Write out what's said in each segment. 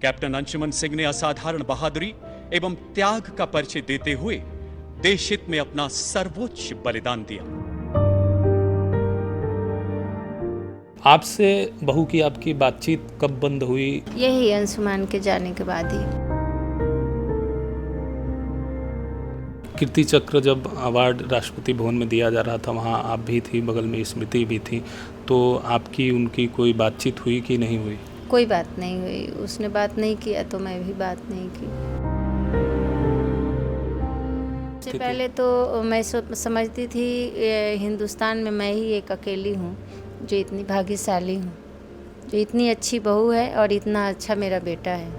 Captain Anshuman Singh ने असाधारण बहादुरी एवं त्याग का परिचय देते हुए देश हित में अपना सर्वोच्च बलिदान दिया। आपसे बहू की आपकी बातचीत कब बंद हुई? यही अंशुमान के जाने के बाद ही। कीर्ति चक्र जब अवार्ड राष्ट्रपति भवन में दिया जा रहा था, वहाँ आप भी थी, बगल में स्मृति भी थी, तो आपकी उनकी कोई बातचीत हुई कि नहीं हुई? कोई बात नहीं हुई, उसने बात नहीं किया तो मैं भी बात नहीं की। सबसे पहले तो मैं समझती थी हिंदुस्तान में मैं ही एक अकेली हूँ जो इतनी भाग्यशाली हूँ, जो इतनी अच्छी बहू है और इतना अच्छा मेरा बेटा है।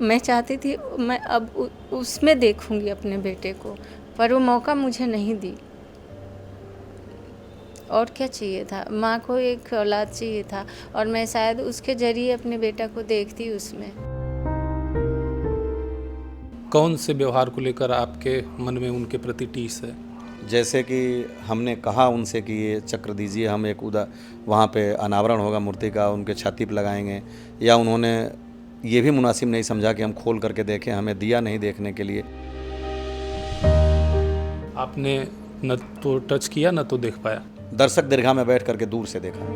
मैं चाहती थी मैं अब उसमें देखूंगी अपने बेटे को, पर वो मौका मुझे नहीं दी। और क्या चाहिए था, माँ को एक औलाद चाहिए था और मैं शायद उसके जरिए अपने बेटा को देखती उसमें। कौन से व्यवहार को लेकर आपके मन में उनके प्रति टीस है? जैसे कि हमने कहा उनसे कि ये चक्र दीजिए, हम एक वहाँ पे अनावरण होगा मूर्ति का, उनके छाती पर लगाएंगे, या उन्होंने ये भी मुनासिब नहीं समझा कि हम खोल करके देखें, हमें दिया नहीं देखने के लिए। आपने न तो टच किया न तो देख पाया? दर्शक दीर्घा में बैठ करके दूर से देखा।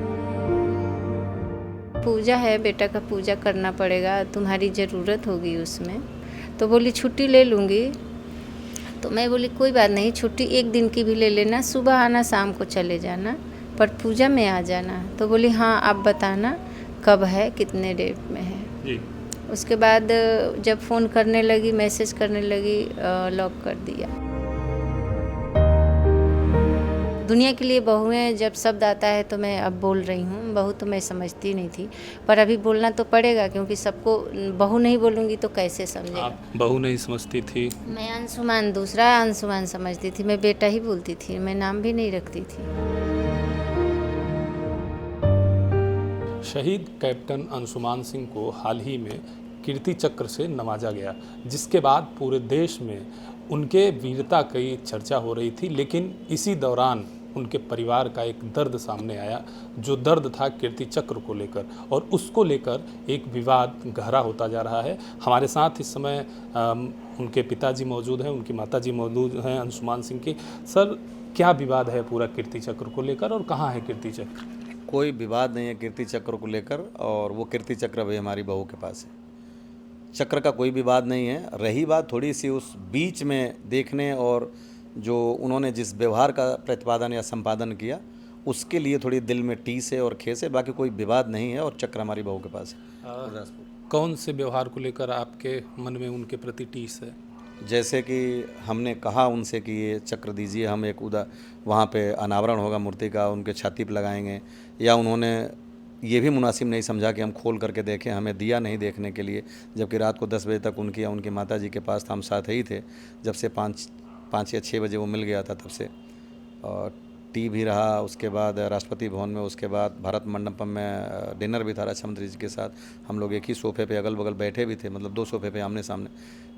पूजा है, बेटा का पूजा करना पड़ेगा, तुम्हारी ज़रूरत होगी उसमें। तो बोली छुट्टी ले लूँगी। तो मैं बोली कोई बात नहीं, छुट्टी एक दिन की भी ले लेना, सुबह आना शाम को चले जाना, पर पूजा में आ जाना। तो बोली हाँ आप बताना कब है, कितने डेट में है जी। उसके बाद जब फ़ोन करने लगी, मैसेज करने लगी, लॉक कर दिया। दुनिया के लिए बहुएं जब शब्द आता है तो मैं अब बोल रही हूँ। बहू तो मैं समझती नहीं थी, पर अभी बोलना तो पड़ेगा क्योंकि सबको बहू नहीं बोलूँगी तो कैसे समझेगा। आप बहू नहीं समझती थी? मैं अंशुमान, दूसरा अंशुमान समझती थी, मैं बेटा ही बोलती थी, मैं नाम भी नहीं रखती थी। शहीद कैप्टन अंशुमान सिंह को हाल ही में कीर्ति चक्र से नवाजा गया, जिसके बाद पूरे देश में उनके वीरता की चर्चा हो रही थी। लेकिन इसी दौरान उनके परिवार का एक दर्द सामने आया, जो दर्द था कीर्ति चक्र को लेकर, और उसको लेकर एक विवाद गहरा होता जा रहा है। हमारे साथ इस समय उनके पिताजी मौजूद हैं, उनकी माताजी मौजूद हैं अंशुमान सिंह की। सर, क्या विवाद है पूरा कीर्ति चक्र को लेकर और कहाँ है कीर्ति चक्र? कोई विवाद नहीं है कीर्ति चक्र को लेकर, और वो कीर्ति चक्र अभी हमारी बहू के पास है। चक्र का कोई विवाद नहीं है। रही बात थोड़ी सी उस बीच में देखने और जो उन्होंने जिस व्यवहार का प्रतिपादन या संपादन किया, उसके लिए थोड़ी दिल में टीस है और खेस है। बाकी कोई विवाद नहीं है और चक्र हमारी बहू के पास है। कौन से व्यवहार को लेकर आपके मन में उनके प्रति टीस है? जैसे कि हमने कहा उनसे कि ये चक्र दीजिए, हम एक वहाँ पे अनावरण होगा मूर्ति का, उनके छाती पर लगाएंगे, या उन्होंने ये भी मुनासिब नहीं समझा कि हम खोल करके देखें, हमें दिया नहीं देखने के लिए, जबकि रात को 10 बजे तक उनकी या उनकी माताजी के पास था, हम साथ ही थे। जब से 5 या 6 बजे वो मिल गया था तब से, और टी भी रहा, उसके बाद राष्ट्रपति भवन में, उसके बाद भारत मंडपम में डिनर भी था रक्षामंत्री जी के साथ। हम लोग एक ही सोफ़े पे अगल बगल बैठे भी थे, मतलब 2 सोफ़े पे आमने सामने,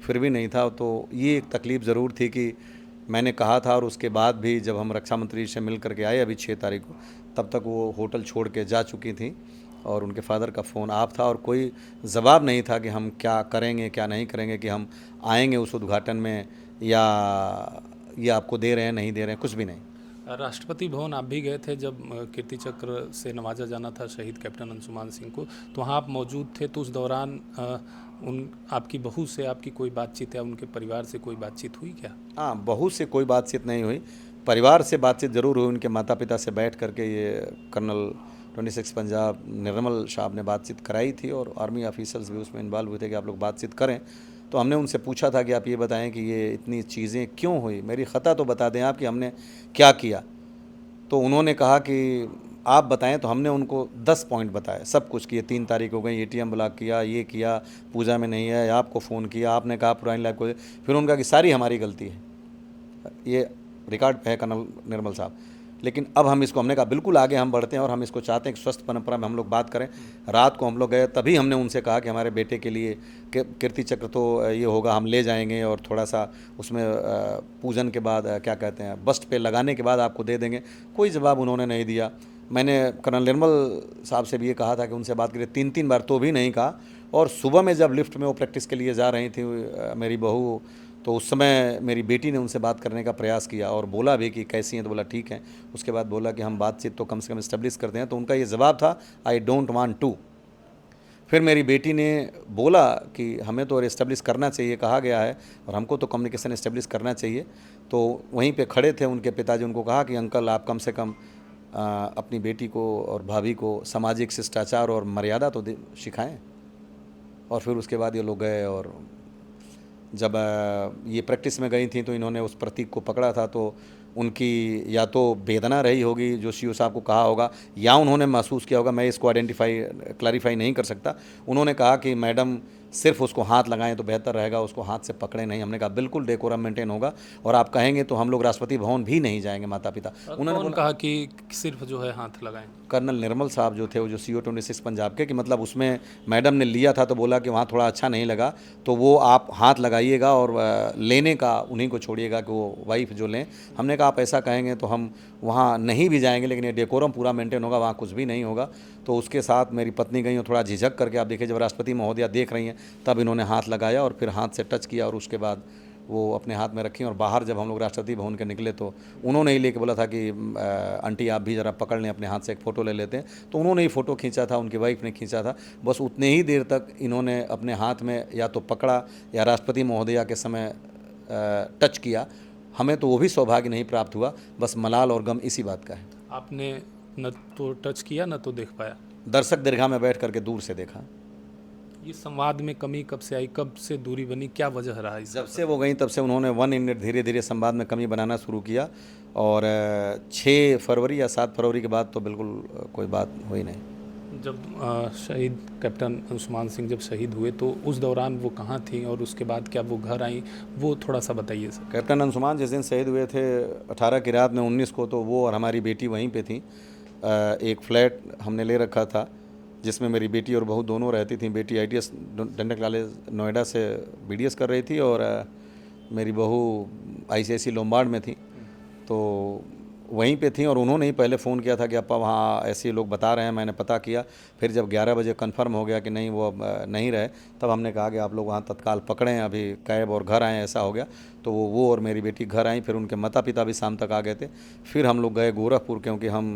फिर भी नहीं था। तो ये एक तकलीफ़ ज़रूर थी कि मैंने कहा था, और उसके बाद भी जब हम रक्षामंत्री से मिल करके आए अभी 6 तारीख को, तब तक वो होटल छोड़ के जा चुकी थी, और उनके फादर का फ़ोन ऑफ था, और कोई जवाब नहीं था कि हम क्या करेंगे क्या नहीं करेंगे, कि हम आएंगे उस उद्घाटन में, या ये आपको दे रहे हैं नहीं दे रहे हैं, कुछ भी नहीं। राष्ट्रपति भवन आप भी गए थे जब कीर्ति चक्र से नवाजा जाना था शहीद कैप्टन अंशुमान सिंह को, तो वहाँ आप मौजूद थे। तो उस दौरान आपकी बहू से आपकी कोई बातचीत या उनके परिवार से कोई बातचीत हुई क्या? हाँ, बहू से कोई बातचीत नहीं हुई, परिवार से बातचीत ज़रूर हुई। उनके माता पिता से बैठ करके ये कर्नल 26 पंजाब निर्मल साहब ने बातचीत कराई थी, और आर्मी ऑफिसर्स भी उसमें इन्वॉल्व हुए थे कि आप लोग बातचीत करें। तो हमने उनसे पूछा था कि आप ये बताएं कि ये इतनी चीज़ें क्यों हुई, मेरी ख़ता तो बता दें आप कि हमने क्या किया। तो उन्होंने कहा कि आप बताएं। तो हमने उनको 10 पॉइंट बताए, सब कुछ किए। 3 तारीख हो गई, ATM ब्लॉक किया, ये किया, पूजा में नहीं है, आपको फ़ोन किया, आपने कहा पुरानी लाइफ को, फिर उनका कि सारी हमारी गलती है। ये रिकॉर्ड पे है कर्नल निर्मल साहब। लेकिन अब हम इसको, हमने कहा बिल्कुल आगे हम बढ़ते हैं, और हम इसको चाहते हैं कि स्वस्थ परंपरा में हम लोग बात करें। रात को हम लोग गए, तभी हमने उनसे कहा कि हमारे बेटे के लिए कीर्ति चक्र तो ये होगा, हम ले जाएंगे, और थोड़ा सा उसमें पूजन के बाद क्या कहते हैं, बस्ट पे लगाने के बाद आपको दे देंगे। कोई जवाब उन्होंने नहीं दिया। मैंने कर्नल निर्मल साहब से भी ये कहा था कि उनसे बात करिए, 3-3 बार, तो भी नहीं कहा। और सुबह में जब लिफ्ट में वो प्रैक्टिस के लिए जा रही थी मेरी बहू, तो उस समय मेरी बेटी ने उनसे बात करने का प्रयास किया और बोला भी कि कैसी हैं, तो बोला ठीक है। उसके बाद बोला कि हम बातचीत तो कम से कम इस्टेब्लिश करते हैं, तो उनका ये जवाब था, आई डोंट वांट टू। फिर मेरी बेटी ने बोला कि हमें तो इस्टेब्लिश करना चाहिए, कहा गया है, और हमको तो कम्युनिकेशन इस्टेब्लिश करना चाहिए। तो वहीं पे खड़े थे उनके पिताजी, उनको कहा कि अंकल आप कम से कम अपनी बेटी को और भाभी को सामाजिक शिष्टाचार और मर्यादा तो सिखाएं। और फिर उसके बाद ये लोग गए, और जब ये प्रैक्टिस में गई थी तो इन्होंने उस प्रतीक को पकड़ा था, तो उनकी या तो वेदना रही होगी जो सीओ साहब को कहा होगा, या उन्होंने महसूस किया होगा, मैं इसको क्लैरिफाई नहीं कर सकता। उन्होंने कहा कि मैडम सिर्फ उसको हाथ लगाएं तो बेहतर रहेगा, उसको हाथ से पकड़े नहीं। हमने कहा बिल्कुल डेकोरम मेंटेन होगा, और आप कहेंगे तो हम लोग राष्ट्रपति भवन भी नहीं जाएंगे माता पिता। उन्होंने कहा कि सिर्फ जो है हाथ लगाएं। कर्नल निर्मल साहब जो थे, वो जो CO 26 पंजाब के, कि मतलब उसमें मैडम ने लिया था तो बोला कि वहाँ थोड़ा अच्छा नहीं लगा, तो वो आप हाथ लगाइएगा और लेने का उन्हीं को छोड़िएगा कि वो वाइफ जो लें। हमने कहा आप ऐसा कहेंगे तो हम वहाँ नहीं भी जाएंगे, लेकिन ये डेकोरम पूरा मेंटेन होगा, वहाँ कुछ भी नहीं होगा। तो उसके साथ मेरी पत्नी गई और थोड़ा झिझक करके, आप देखिए जब राष्ट्रपति महोदया देख रही हैं तब इन्होंने हाथ लगाया और फिर हाथ से टच किया, और उसके बाद वो अपने हाथ में रखी। और बाहर जब हम लोग राष्ट्रपति भवन के निकले तो उन्होंने ही लेके बोला था कि आंटी आप भी ज़रा पकड़ लें, अपने हाथ से एक फ़ोटो ले लेते हैं। तो उन्होंने ही फ़ोटो खींचा था, उनकी वाइफ ने खींचा था। बस उतने ही देर तक इन्होंने अपने हाथ में या तो पकड़ा या राष्ट्रपति महोदया के समय टच किया। हमें तो वो भी सौभाग्य नहीं प्राप्त हुआ, बस मलाल और गम इसी बात का है। आपने न तो टच किया न तो देख पाया। दर्शक दीर्घा में बैठ करके दूर से देखा। ये संवाद में कमी कब से आई, कब से दूरी बनी, क्या वजह रहा इसका? जब से वो गई तब से उन्होंने 1 यूनिट धीरे धीरे संवाद में कमी बनाना शुरू किया, और 6 फरवरी या 7 फरवरी के बाद तो बिल्कुल कोई बात हुई नहीं। जब शहीद कैप्टन अंशुमान सिंह जब शहीद हुए तो उस दौरान वो कहाँ थी, और उसके बाद क्या वो घर आई, वो थोड़ा सा बताइए सर। कैप्टन अंशुमान जिस दिन शहीद हुए थे 18 की रात में 19 को, तो वो और हमारी बेटी वहीं पे थी। एक फ्लैट हमने ले रखा था जिसमें मेरी बेटी और बहू दोनों रहती थी। बेटी ITS डंडक कॉलेज नोएडा से BDS कर रही थी, और मेरी बहू ICIC लोम्बार्ड में थी, तो वहीं पे थी। और उन्होंने ही पहले फ़ोन किया था कि अपा वहाँ ऐसे लोग बता रहे हैं। मैंने पता किया, फिर जब 11 बजे कंफर्म हो गया कि नहीं वो अब नहीं रहे, तब हमने कहा कि आप लोग वहाँ तत्काल पकड़ें अभी कैब और घर आएँ। ऐसा हो गया तो वो और मेरी बेटी घर आई। फिर उनके माता पिता भी शाम तक आ गए थे। फिर हम लोग गए गोरखपुर, क्योंकि हम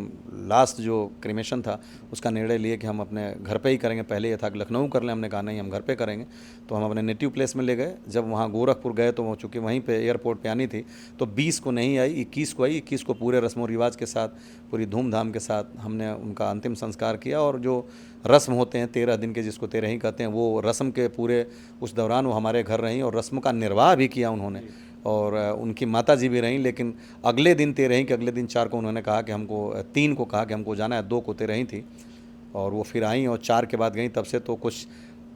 लास्ट जो क्रिमेशन था उसका निर्णय लिए कि हम अपने घर पे ही करेंगे। पहले ये था कि लखनऊ कर लें, हमने कहा नहीं हम घर पे करेंगे, तो हम अपने नेटिव प्लेस में ले गए। जब वहाँ गोरखपुर गए तो वो चूँकि वहीं पे एयरपोर्ट पे आनी थी, तो 20 को नहीं आई, 21 को आई। 21 को पूरे रस्म और रिवाज के साथ, पूरी धूमधाम के साथ हमने उनका अंतिम संस्कार किया। और जो रस्म होते हैं 13 दिन के, जिसको 13 ही कहते हैं, वो रस्म के पूरे उस दौरान वो हमारे घर रहीं और रस्म का निर्वाह भी किया उन्होंने। और उनकी माता जी भी रहीं। लेकिन अगले दिन 13 के अगले दिन 4 को उन्होंने कहा कि हमको 3 को कहा कि हमको जाना है, 2 को 13 थी, और वो फिर आई और 4 के बाद गई। तब से तो कुछ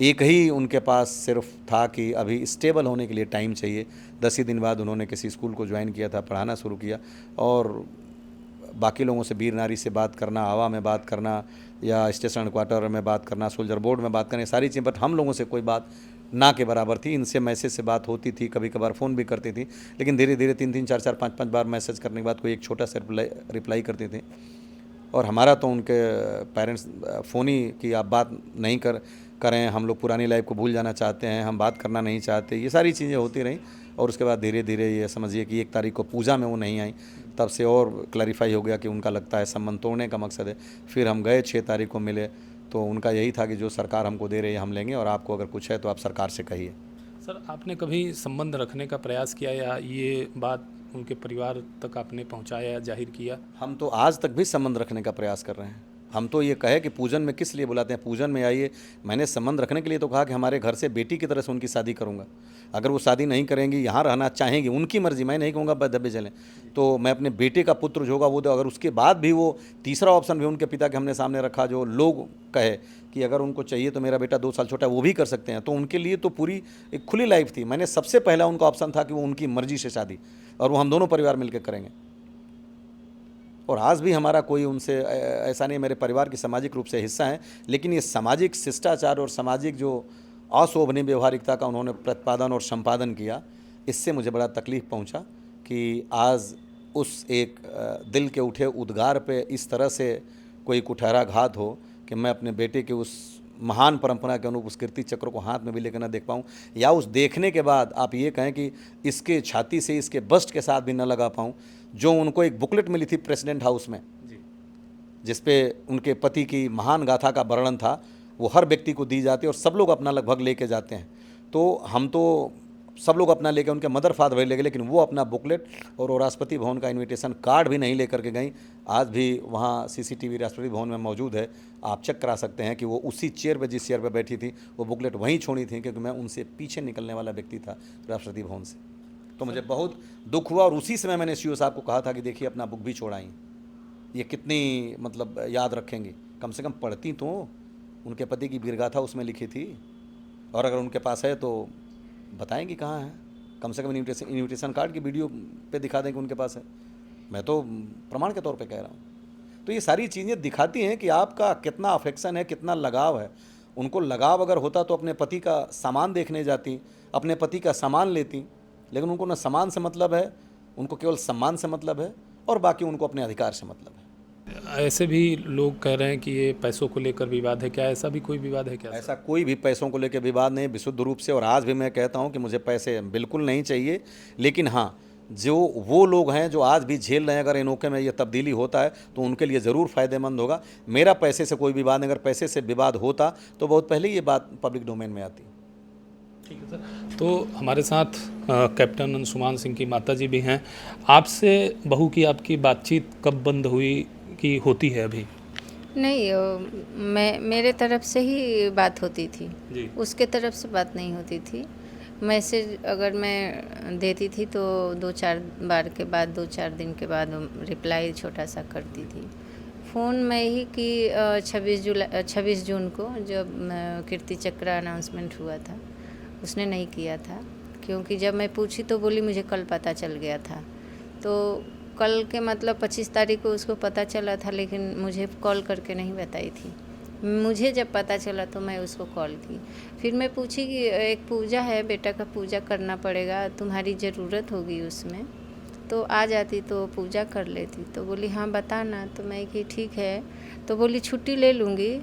एक ही उनके पास सिर्फ था कि अभी स्टेबल होने के लिए टाइम चाहिए। 10 ही दिन बाद उन्होंने किसी स्कूल को ज्वाइन किया था, पढ़ाना शुरू किया। और बाकी लोगों से, वीर नारी से बात करना, हवा में बात करना, या स्टेशन क्वार्टर में बात करना, सोल्जर बोर्ड में बात करना, सारी चीज़ें, बट हम लोगों से कोई बात ना के बराबर थी। इनसे मैसेज से बात होती थी, कभी कभार फ़ोन भी करती थी, लेकिन धीरे धीरे 3-3, 4-4, 5-5 बार मैसेज करने के बाद कोई एक छोटा सा रिप्लाई करती थी। और हमारा तो उनके पेरेंट्स फ़ोन ही कि आप बात नहीं करें, हम लोग पुरानी लाइफ को भूल जाना चाहते हैं, हम बात करना नहीं चाहते, ये सारी चीज़ें होती रहीं। और उसके बाद धीरे धीरे ये समझिए कि 1 तारीख को पूजा में वो नहीं आई, तब से और क्लैरिफाई हो गया कि उनका लगता है संबंध तोड़ने का मकसद है। फिर हम गए, 6 तारीख को मिले, तो उनका यही था कि जो सरकार हमको दे रही है हम लेंगे, और आपको अगर कुछ है तो आप सरकार से कहिए। सर, आपने कभी संबंध रखने का प्रयास किया, या ये बात उनके परिवार तक आपने पहुंचाया या जाहिर किया? हम तो आज तक भी संबंध रखने का प्रयास कर रहे हैं। हम तो ये कहे कि पूजन में किस लिए बुलाते हैं, पूजन में आइए। मैंने संबंध रखने के लिए तो कहा कि हमारे घर से बेटी की तरह से उनकी शादी करूंगा। अगर वो शादी नहीं करेंगी, यहाँ रहना चाहेंगी, उनकी मर्जी, मैं नहीं कहूँगा दबे चलें, तो मैं अपने बेटे का पुत्र जो होगा वो दो। अगर उसके बाद भी वो तीसरा ऑप्शन भी उनके पिता के हमने सामने रखा, जो लोग कहे कि अगर उनको चाहिए तो मेरा बेटा 2 साल छोटा है, वो भी कर सकते हैं, तो उनके लिए तो पूरी एक खुली लाइफ थी। मैंने सबसे पहला उनका ऑप्शन था कि वो उनकी मर्जी से शादी, और वो हम दोनों परिवार मिलकर करेंगे। और आज भी हमारा कोई उनसे ऐसा नहीं, मेरे परिवार की सामाजिक रूप से हिस्सा हैं, लेकिन ये सामाजिक शिष्टाचार और सामाजिक जो अशोभनीय व्यवहारिकता का उन्होंने प्रतिपादन और संपादन किया, इससे मुझे बड़ा तकलीफ़ पहुंचा कि आज उस एक दिल के उठे उद्गार पे इस तरह से कोई कुठहरा घात हो कि मैं अपने बेटे के उस महान परंपरा के अनुरूप उस कीर्ति चक्र को हाथ में भी लेकर न देख पाऊँ, या उस देखने के बाद आप ये कहें कि इसके छाती से इसके बस्ट के साथ भी न लगा पाऊँ। जो उनको एक बुकलेट मिली थी प्रेसिडेंट हाउस में, जिस पे उनके पति की महान गाथा का वर्णन था, वो हर व्यक्ति को दी जाती है और सब लोग अपना लगभग लेके जाते हैं। तो हम तो सब लोग अपना लेके, उनके मदर फादर भी लेके, लेकिन वो अपना बुकलेट और वो राष्ट्रपति भवन का इनविटेशन कार्ड भी नहीं लेकर के गई। आज भी वहाँ सीसीटीवी राष्ट्रपति भवन में मौजूद है, आप चेक करा सकते हैं कि वो उसी चेयर पे, जिस चेयर पे बैठी थी, वो बुकलेट वहीं छोड़ी थी, क्योंकि मैं उनसे पीछे निकलने वाला व्यक्ति था राष्ट्रपति भवन से। तो मुझे बहुत दुख हुआ और उसी समय मैंने सीओ साहब को कहा था कि देखिए अपना बुक भी छोड़ाई, ये कितनी मतलब याद रखेंगे, कम से कम पढ़ती तो। उनके पति की वीरगाथा उसमें लिखी थी, और अगर उनके पास है तो बताएंगी कहाँ है, कम से कम इन्विटेशन कार्ड की वीडियो पे दिखा दें कि उनके पास है। मैं तो प्रमाण के तौर पे कह रहा हूँ। तो ये सारी चीज़ें दिखाती हैं कि आपका कितना अफेक्शन है, कितना लगाव है। उनको लगाव अगर होता तो अपने पति का सामान देखने जाती, अपने पति का सामान लेती, लेकिन उनको न सामान से मतलब है, उनको केवल सम्मान से मतलब है, और बाकी उनको अपने अधिकार से मतलब है। ऐसे भी लोग कह रहे हैं कि ये पैसों को लेकर विवाद है, क्या ऐसा भी कोई विवाद है क्या? ऐसा कोई भी पैसों को लेकर विवाद नहीं, विशुद्ध रूप से। और आज भी मैं कहता हूं कि मुझे पैसे बिल्कुल नहीं चाहिए, लेकिन हाँ, जो वो लोग हैं जो आज भी झेल रहे हैं, अगर इनोके में ये तब्दीली होता है तो उनके लिए ज़रूर फ़ायदेमंद होगा। मेरा पैसे से कोई विवाद नहीं, अगर पैसे से विवाद होता तो बहुत पहले ये बात पब्लिक डोमेन में आती। ठीक है सर। तो हमारे साथ कैप्टन अंशुमान सिंह की माताजी भी हैं। आपसे बहू की आपकी बातचीत कब बंद हुई कि होती है अभी? नहीं, मेरे तरफ से ही बात होती थी जी। उसके तरफ से बात नहीं होती थी। मैसेज अगर मैं देती थी तो 2-4 बार के बाद, 2-4 दिन के बाद रिप्लाई छोटा सा करती थी। फ़ोन में ही कि 26 जून को जब कीर्ति चक्र अनाउंसमेंट हुआ था, उसने नहीं किया था, क्योंकि जब मैं पूछी तो बोली मुझे कल पता चल गया था। तो कल के मतलब 25 तारीख को उसको पता चला था, लेकिन मुझे कॉल करके नहीं बताई थी। मुझे जब पता चला तो मैं उसको कॉल की। फिर मैं पूछी कि एक पूजा है, बेटा का पूजा करना पड़ेगा, तुम्हारी ज़रूरत होगी उसमें, तो आ जाती तो पूजा कर लेती। तो बोली हाँ बताना। तो मैं कि ठीक है। तो बोली छुट्टी ले लूँगी।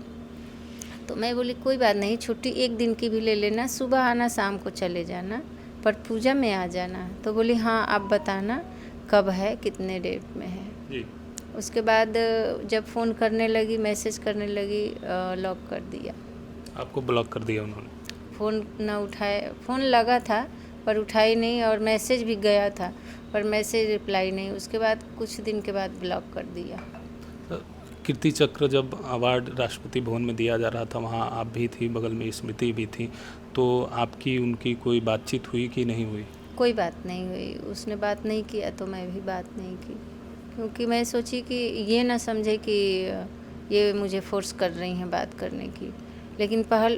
तो मैं बोली कोई बात नहीं, छुट्टी एक दिन की भी ले लेना, सुबह आना शाम को चले जाना, पर पूजा में आ जाना। तो बोली हाँ आप बताना कब है, कितने डेट में है। जी। उसके बाद जब फ़ोन करने लगी, मैसेज करने लगी, लॉक कर दिया। आपको ब्लॉक कर दिया उन्होंने? फ़ोन ना उठाए, फ़ोन लगा था पर उठाई नहीं, और मैसेज भी गया था पर मैसेज रिप्लाई नहीं। उसके बाद कुछ दिन के बाद ब्लॉक कर दिया। कीर्ति चक्र जब अवार्ड राष्ट्रपति भवन में दिया जा रहा था, वहाँ आप भी थी, बगल में स्मृति भी थी, तो आपकी उनकी कोई बातचीत हुई कि नहीं हुई? कोई बात नहीं हुई। उसने बात नहीं किया तो मैं भी बात नहीं की, क्योंकि मैं सोची कि ये ना समझे कि ये मुझे फोर्स कर रही हैं बात करने की। लेकिन पहल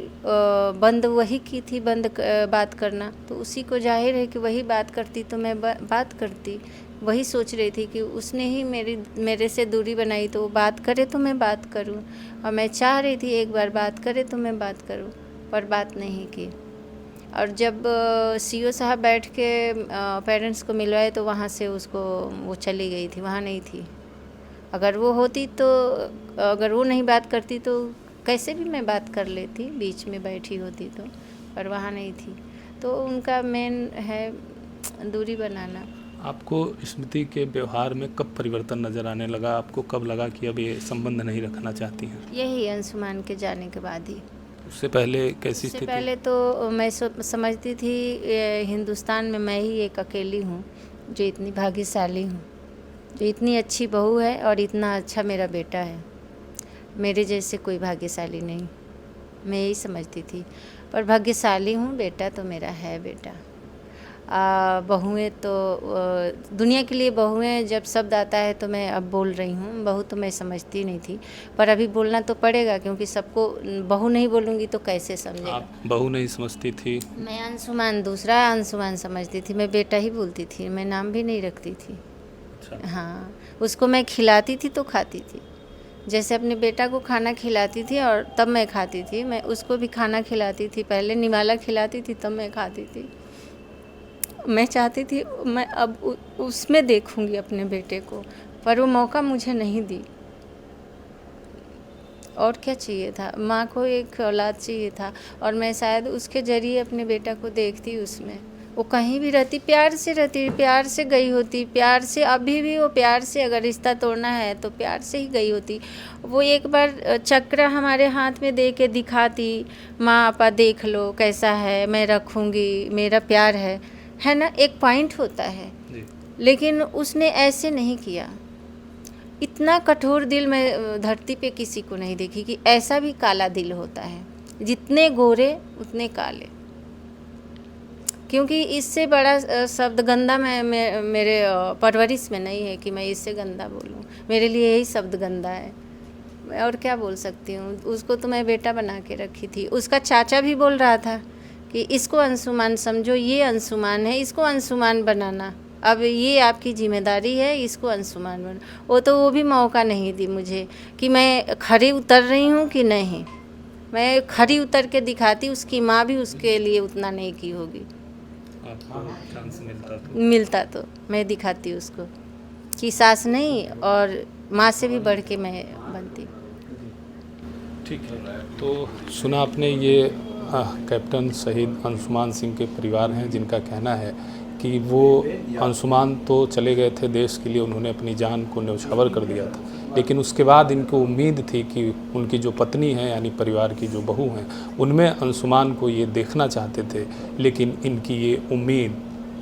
बंद वही की थी, बात करना, तो उसी को जाहिर है कि वही बात करती तो मैं बात करती। वही सोच रही थी कि उसने ही मेरे से दूरी बनाई, तो वो बात करे तो मैं बात करूं, और मैं चाह रही थी एक बार बात करे तो मैं बात करूं, पर बात नहीं की। और जब सीओ साहब बैठ के पेरेंट्स को मिलवाए तो वहाँ से उसको वो चली गई थी, वहाँ नहीं थी। अगर वो होती तो, अगर वो नहीं बात करती तो कैसे भी मैं बात कर लेती, बीच में बैठी होती तो, पर वहाँ नहीं थी। तो उनका मेन है दूरी बनाना। आपको स्मृति के व्यवहार में कब परिवर्तन नज़र आने लगा? आपको कब लगा कि अब ये संबंध नहीं रखना चाहती हैं? यही अंशुमान के जाने के बाद ही। उससे पहले कैसी उससे स्थिति? पहले तो मैं समझती थी हिंदुस्तान में मैं ही एक अकेली हूँ जो इतनी भाग्यशाली हूँ, जो इतनी अच्छी बहू है और इतना अच्छा मेरा बेटा है। मेरे जैसे कोई भाग्यशाली नहीं, मैं यही समझती थी। पर भाग्यशाली हूँ, बेटा तो मेरा है बेटा। बहुएं तो दुनिया के लिए बहुएं जब शब्द आता है तो मैं अब बोल रही हूँ। बहू तो मैं समझती नहीं थी, पर अभी बोलना तो पड़ेगा, क्योंकि सबको बहू नहीं बोलूँगी तो कैसे समझेगा। आप बहू नहीं समझती थी? मैं अंशुमान, दूसरा अंशुमान समझती थी। मैं बेटा ही बोलती थी, मैं नाम भी नहीं रखती थी। अच्छा। हाँ, उसको मैं खिलाती थी तो खाती थी, जैसे अपने बेटा को खाना खिलाती थी और तब मैं खाती थी। मैं उसको भी खाना खिलाती थी, पहले निवाला खिलाती थी तब मैं खाती थी। मैं चाहती थी मैं अब उसमें देखूंगी अपने बेटे को, पर वो मौका मुझे नहीं दी। और क्या चाहिए था, माँ को एक औलाद चाहिए था, और मैं शायद उसके जरिए अपने बेटा को देखती उसमें। वो कहीं भी रहती, प्यार से रहती, प्यार से गई होती, प्यार से, अभी भी वो प्यार से, अगर रिश्ता तोड़ना है तो प्यार से ही गई होती। वो एक बार चक्र हमारे हाथ में दे के दिखाती, माँ आपा देख लो कैसा है, मैं रखूँगी, मेरा प्यार है ना, एक पॉइंट होता है। लेकिन उसने ऐसे नहीं किया। इतना कठोर दिल मैं धरती पे किसी को नहीं देखी कि ऐसा भी काला दिल होता है, जितने गोरे उतने काले। क्योंकि इससे बड़ा शब्द गंदा मेरे परवरिश में नहीं है कि मैं इससे गंदा बोलूं। मेरे लिए यही शब्द गंदा है, मैं और क्या बोल सकती हूँ। उसको तो मैं बेटा बना के रखी थी। उसका चाचा भी बोल रहा था कि इसको अंशुमान समझो, ये अंशुमान है, इसको अंशुमान बनाना, अब ये आपकी जिम्मेदारी है, इसको अंशुमान बना। वो भी मौका नहीं दी मुझे कि मैं खरी उतर रही हूँ कि नहीं। मैं खरी उतर के दिखाती, उसकी माँ भी उसके लिए उतना नहीं की होगी। चांस मिलता तो मैं दिखाती उसको कि सास नहीं और माँ से भी बढ़ के मैं बनती। ठीक है, तो सुना आपने, ये कैप्टन शहीद अंशुमान सिंह के परिवार हैं, जिनका कहना है कि वो अंशुमान तो चले गए थे देश के लिए, उन्होंने अपनी जान को न्यौछावर कर दिया था, लेकिन उसके बाद इनको उम्मीद थी कि उनकी जो पत्नी है, यानी परिवार की जो बहू हैं, उनमें अंशुमान को ये देखना चाहते थे, लेकिन इनकी ये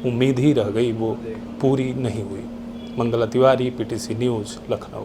उम्मीद ही रह गई, वो पूरी नहीं हुई। Mangala Tiwari, PTC news, Lucknow.